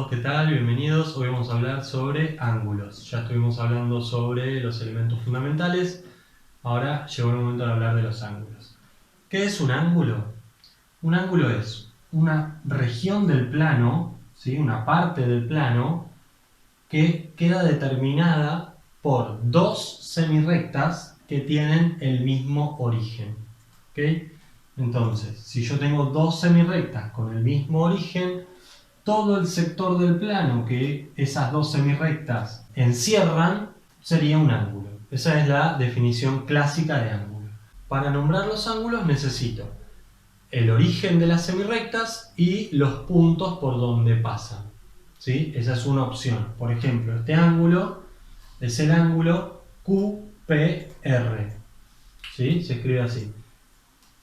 todos, ¿qué tal? Bienvenidos. Hoy vamos a hablar sobre ángulos. Ya estuvimos hablando sobre los elementos fundamentales. Ahora llegó el momento de hablar de los ángulos. ¿Qué es un ángulo? Un ángulo es una región del plano, ¿sí? Una parte del plano que queda determinada por dos semirrectas que tienen el mismo origen. ¿Ok? Entonces, si yo tengo dos semirrectas con el mismo origen, todo el sector del plano que esas dos semirrectas encierran sería un ángulo. Esa es la definición clásica de ángulo. Para nombrar los ángulos necesito el origen de las semirrectas y los puntos por donde pasan. ¿Sí? Esa es una opción. Por ejemplo, este ángulo es el ángulo QPR. ¿Sí? Se escribe así.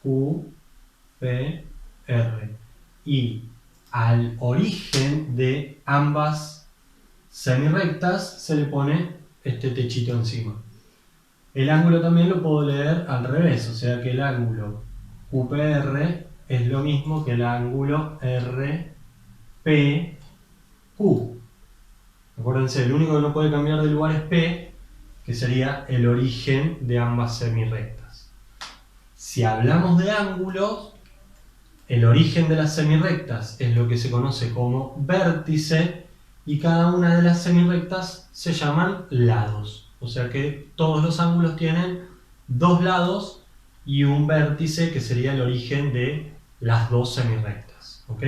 QPR. Y al origen de ambas semirrectas se le pone este techito encima. El ángulo también lo puedo leer al revés, o sea que el ángulo QPR es lo mismo que el ángulo RPQ. Acuérdense, el único que no puede cambiar de lugar es P, que sería el origen de ambas semirrectas. Si hablamos de ángulos, el origen de las semirrectas es lo que se conoce como vértice y cada una de las semirrectas se llaman lados. O sea que todos los ángulos tienen dos lados y un vértice que sería el origen de las dos semirrectas. ¿Ok?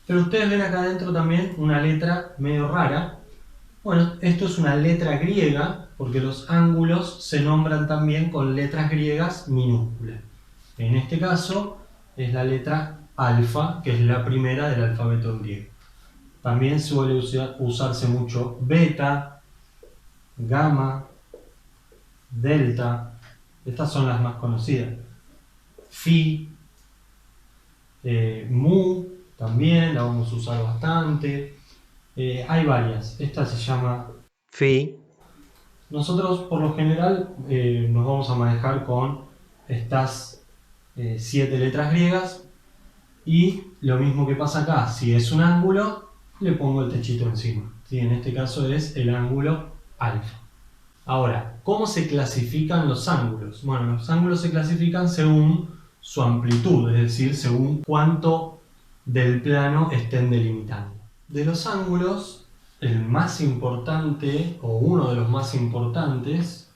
Pero ustedes ven acá adentro también una letra medio rara. Bueno, esto es una letra griega porque los ángulos se nombran también con letras griegas minúsculas. En este caso es la letra alfa, que es la primera del alfabeto griego. También suele usarse mucho beta, gamma, delta. Estas son las más conocidas. Phi, mu, también la vamos a usar bastante. Hay varias. Esta se llama phi. Nosotros por lo general nos vamos a manejar con estas 7 letras griegas. Y lo mismo que pasa acá, si es un ángulo, le pongo el techito encima. ¿Sí? En este caso es el ángulo alfa. Ahora, ¿cómo se clasifican los ángulos? Bueno, los ángulos se clasifican según su amplitud, es decir, según cuánto del plano estén delimitando. De los ángulos, el más importante, o uno de los más importantes,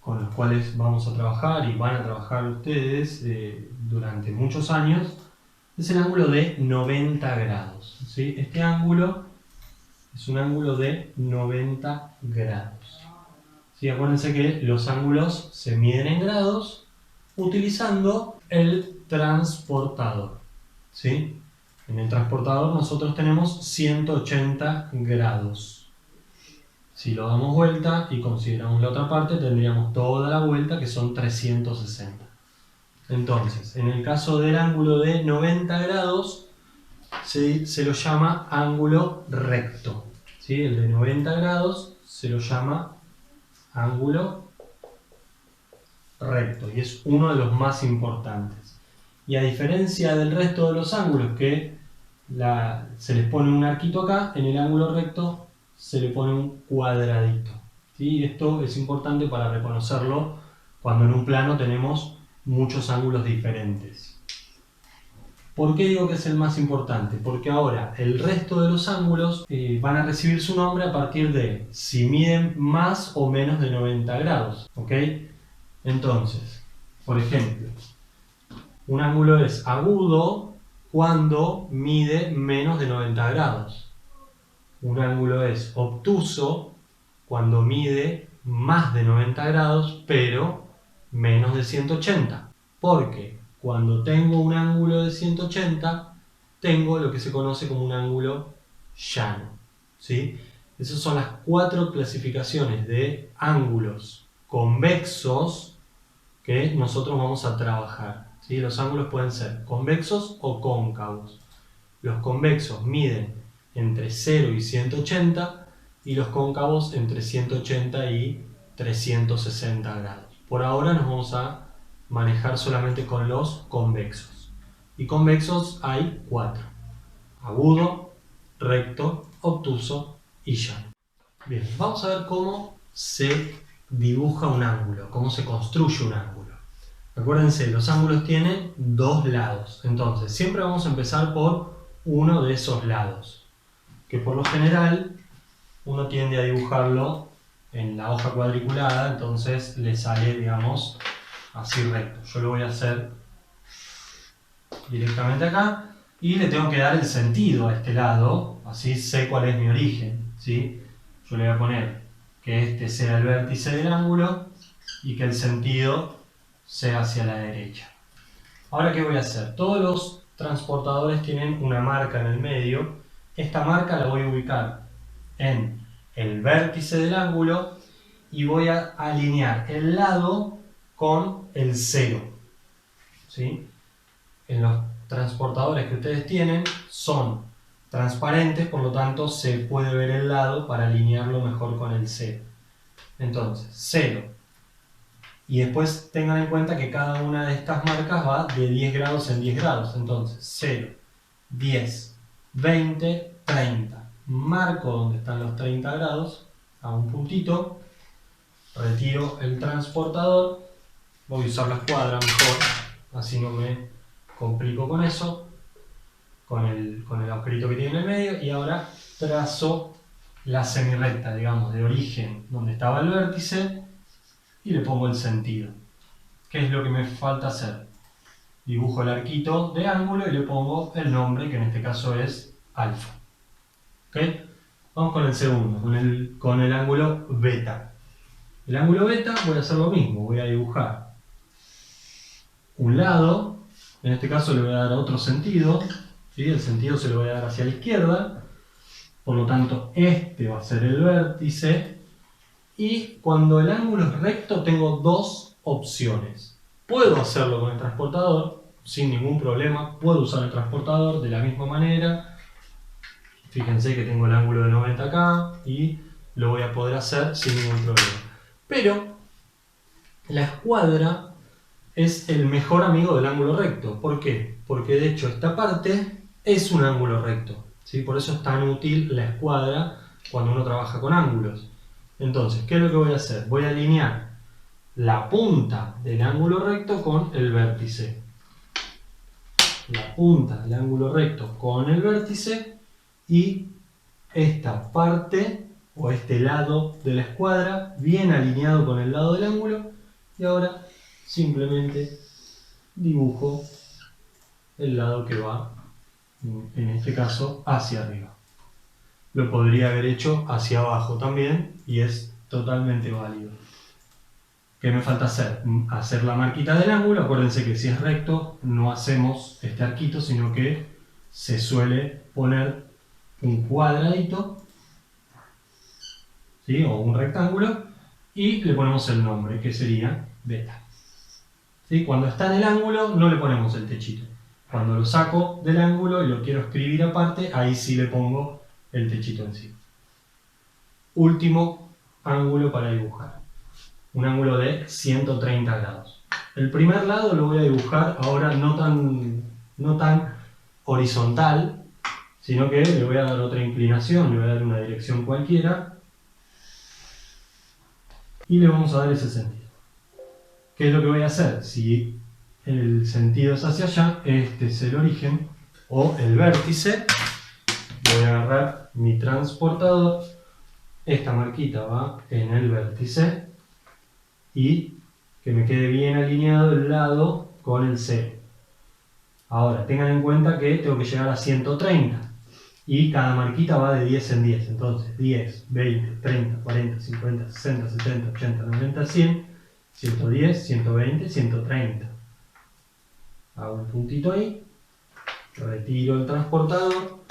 con los cuales vamos a trabajar y van a trabajar ustedes durante muchos años, es el ángulo de 90 grados. ¿Sí? Este ángulo es un ángulo de 90 grados. ¿Sí? Acuérdense que los ángulos se miden en grados utilizando el transportador. ¿Sí? En el transportador nosotros tenemos 180 grados. Si lo damos vuelta y consideramos la otra parte, tendríamos toda la vuelta, que son 360. Entonces, en el caso del ángulo de 90 grados, se lo llama ángulo recto. ¿Sí? El de 90 grados se lo llama ángulo recto y es uno de los más importantes. Y a diferencia del resto de los ángulos que se les pone un arquito acá, en el ángulo recto se le pone un cuadradito. ¿Sí? Esto es importante para reconocerlo cuando en un plano tenemos muchos ángulos diferentes. ¿Por qué digo que es el más importante? Porque ahora el resto de los ángulos van a recibir su nombre a partir de si miden más o menos de 90 grados. ¿Ok? Entonces, por ejemplo, un ángulo es agudo cuando mide menos de 90 grados. Un ángulo es obtuso cuando mide más de 90 grados, pero menos de 180. Porque cuando tengo un ángulo de 180, tengo lo que se conoce como un ángulo llano. ¿Sí? Esas son las 4 clasificaciones de ángulos convexos que nosotros vamos a trabajar. ¿Sí? Los ángulos pueden ser convexos o cóncavos. Los convexos miden entre 0 y 180 y los cóncavos entre 180 y 360 grados. Por ahora nos vamos a manejar solamente con los convexos. Y convexos hay 4. Agudo, recto, obtuso y llano. Bien, vamos a ver cómo se dibuja un ángulo, cómo se construye un ángulo. Acuérdense, los ángulos tienen dos lados, entonces siempre vamos a empezar por uno de esos lados, que por lo general uno tiende a dibujarlo en la hoja cuadriculada, entonces le sale, digamos, así recto. Yo lo voy a hacer directamente acá y le tengo que dar el sentido a este lado, así sé cuál es mi origen, ¿sí? Yo le voy a poner que este sea el vértice del ángulo y que el sentido sea hacia la derecha. Ahora, ¿qué voy a hacer? Todos los transportadores tienen una marca en el medio. Esta marca la voy a ubicar en el vértice del ángulo y voy a alinear el lado con el cero, ¿sí? En los transportadores que ustedes tienen son transparentes, por lo tanto se puede ver el lado para alinearlo mejor con el cero. Entonces, 0. Y después tengan en cuenta que cada una de estas marcas va de 10 grados en 10 grados. Entonces, 0, 10, 20, 30. Marco donde están los 30 grados, a un puntito, retiro el transportador, voy a usar la escuadra mejor, así no me complico con eso, con el agujerito que tiene en el medio, y ahora trazo la semirrecta, digamos, de origen, donde estaba el vértice, y le pongo el sentido. ¿Qué es lo que me falta hacer? Dibujo el arquito de ángulo y le pongo el nombre, que en este caso es alfa. ¿Ok? Vamos con el segundo, con el ángulo beta. El ángulo beta voy a hacer lo mismo, voy a dibujar un lado, en este caso le voy a dar otro sentido, ¿sí? El sentido se lo voy a dar hacia la izquierda, por lo tanto este va a ser el vértice, y cuando el ángulo es recto tengo dos opciones. Puedo hacerlo con el transportador sin ningún problema, puedo usar el transportador de la misma manera. Fíjense que tengo el ángulo de 90 acá y lo voy a poder hacer sin ningún problema. Pero la escuadra es el mejor amigo del ángulo recto. ¿Por qué? Porque de hecho esta parte es un ángulo recto, ¿sí? Por eso es tan útil la escuadra cuando uno trabaja con ángulos. Entonces, ¿qué es lo que voy a hacer? Voy a alinear la punta del ángulo recto con el vértice. La punta del ángulo recto con el vértice, y esta parte o este lado de la escuadra bien alineado con el lado del ángulo, y ahora simplemente dibujo el lado que va, en este caso, hacia arriba. Lo podría haber hecho hacia abajo también y es totalmente válido. ¿Qué me falta hacer? Hacer la marquita del ángulo. Acuérdense que si es recto no hacemos este arquito, sino que se suele poner un cuadradito, ¿sí? O un rectángulo, y le ponemos el nombre, que sería beta. ¿Sí? Cuando está en el ángulo no le ponemos el techito. Cuando lo saco del ángulo y lo quiero escribir aparte, ahí sí le pongo el techito encima. Último ángulo para dibujar. Un ángulo de 130 grados. El primer lado lo voy a dibujar ahora no tan horizontal, sino que le voy a dar otra inclinación, le voy a dar una dirección cualquiera y le vamos a dar ese sentido. ¿Qué es lo que voy a hacer? Si el sentido es hacia allá, este es el origen o el vértice, voy a agarrar mi transportador, esta marquita va en el vértice y que me quede bien alineado el lado con el 0. Ahora, tengan en cuenta que tengo que llegar a 130 y cada marquita va de 10 en 10, entonces 10, 20, 30, 40, 50, 60, 70, 80, 90, 100, 110, 120, 130. Hago un puntito ahí, retiro el transportador,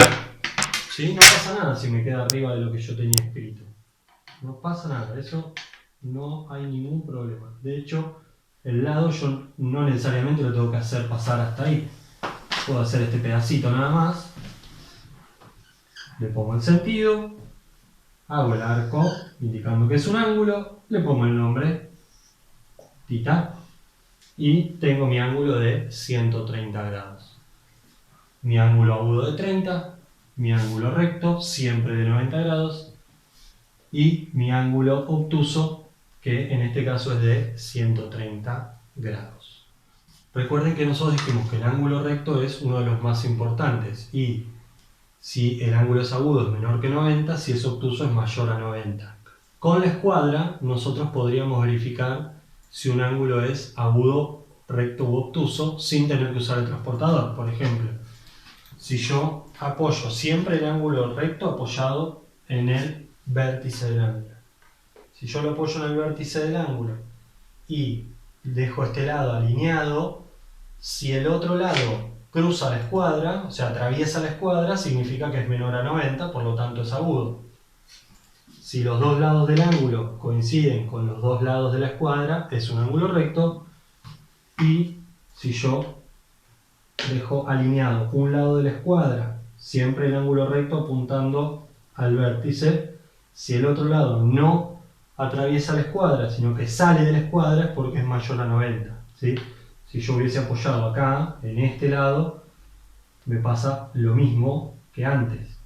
¿sí? No pasa nada si me queda arriba de lo que yo tenía escrito. No pasa nada, eso no hay ningún problema. De hecho, el lado yo no necesariamente lo tengo que hacer pasar hasta ahí. Puedo hacer este pedacito nada más. Le pongo el sentido, hago el arco indicando que es un ángulo, le pongo el nombre, tita, y tengo mi ángulo de 130 grados. Mi ángulo agudo de 30, mi ángulo recto, siempre de 90 grados, y mi ángulo obtuso, que en este caso es de 130 grados. Recuerden que nosotros dijimos que el ángulo recto es uno de los más importantes, y si el ángulo es agudo es menor que 90, si es obtuso es mayor a 90. Con la escuadra nosotros podríamos verificar si un ángulo es agudo, recto u obtuso sin tener que usar el transportador. Por ejemplo, si yo apoyo siempre el ángulo recto apoyado en el vértice del ángulo. Si yo lo apoyo en el vértice del ángulo y dejo este lado alineado, si el otro lado cruza la escuadra, o sea, atraviesa la escuadra, significa que es menor a 90, por lo tanto es agudo. Si los dos lados del ángulo coinciden con los dos lados de la escuadra, es un ángulo recto. Y si yo dejo alineado un lado de la escuadra, siempre el ángulo recto apuntando al vértice, si el otro lado no atraviesa la escuadra, sino que sale de la escuadra, es porque es mayor a 90, ¿sí? Si yo hubiese apoyado acá, en este lado, me pasa lo mismo que antes.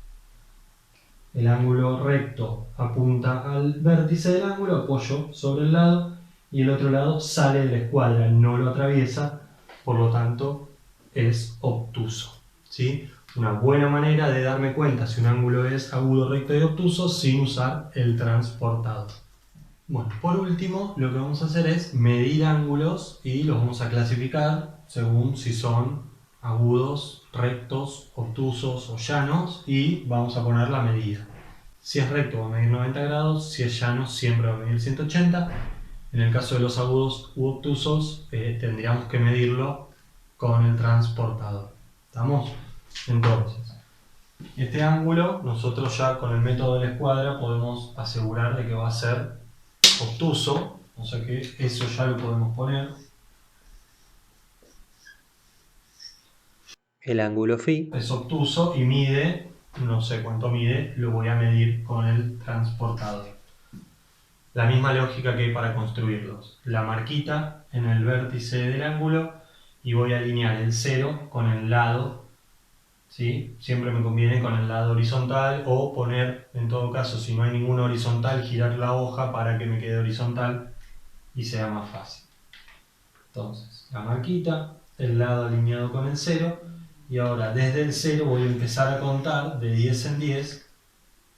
El ángulo recto apunta al vértice del ángulo, apoyo sobre el lado, y el otro lado sale de la escuadra, no lo atraviesa, por lo tanto es obtuso, ¿sí? Una buena manera de darme cuenta si un ángulo es agudo, recto y obtuso sin usar el transportador. Bueno, por último, lo que vamos a hacer es medir ángulos y los vamos a clasificar según si son agudos, rectos, obtusos o llanos, y vamos a poner la medida. Si es recto va a medir 90 grados, si es llano siempre va a medir 180. En el caso de los agudos u obtusos tendríamos que medirlo con el transportador. ¿Estamos? Entonces, este ángulo nosotros ya con el método de la escuadra podemos asegurar de que va a ser obtuso, o sea que eso ya lo podemos poner. El ángulo φ es obtuso y mide, no sé cuánto mide, lo voy a medir con el transportador. La misma lógica que para construirlos. La marquita en el vértice del ángulo y voy a alinear el 0 con el lado, ¿sí? Siempre me conviene con el lado horizontal, o poner, en todo caso, si no hay ninguna horizontal, girar la hoja para que me quede horizontal y sea más fácil. Entonces, la marquita, el lado alineado con el 0, y ahora desde el 0 voy a empezar a contar de 10 en 10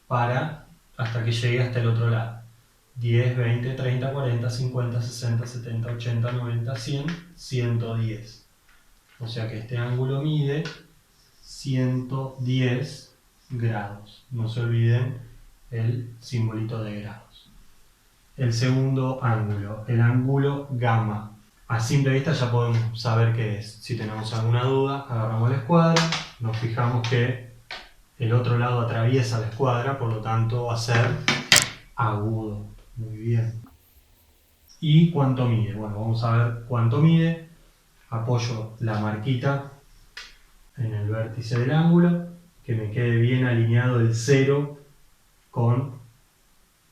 hasta que llegue hasta el otro lado. 10, 20, 30, 40, 50, 60, 70, 80, 90, 100, 110. O sea que este ángulo mide 110 grados. No se olviden el simbolito de grados. El segundo ángulo, el ángulo gamma. A simple vista ya podemos saber qué es. Si tenemos alguna duda, agarramos la escuadra, nos fijamos que el otro lado atraviesa la escuadra, por lo tanto va a ser agudo. Muy bien. ¿Y cuánto mide? Bueno, vamos a ver cuánto mide. Apoyo la marquita en el vértice del ángulo, que me quede bien alineado el 0 con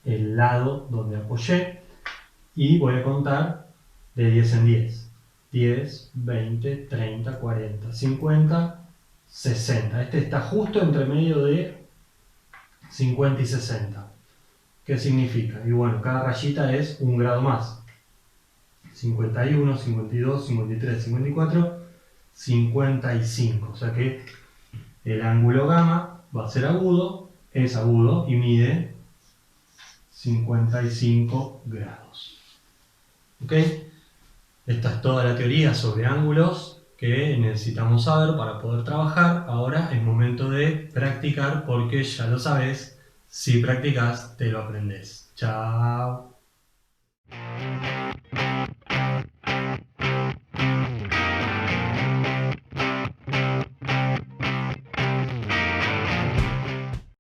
el lado donde apoyé, y voy a contar de 10 en 10. 10, 20, 30, 40, 50, 60. Este está justo entre medio de 50 y 60. ¿Qué significa? Y bueno, cada rayita es un grado más. 51, 52, 53, 54, 55. O sea que el ángulo gamma va a ser agudo, es agudo y mide 55 grados. ¿Ok? Esta es toda la teoría sobre ángulos que necesitamos saber para poder trabajar. Ahora es momento de practicar, porque ya lo sabes, si practicas te lo aprendes. Chao.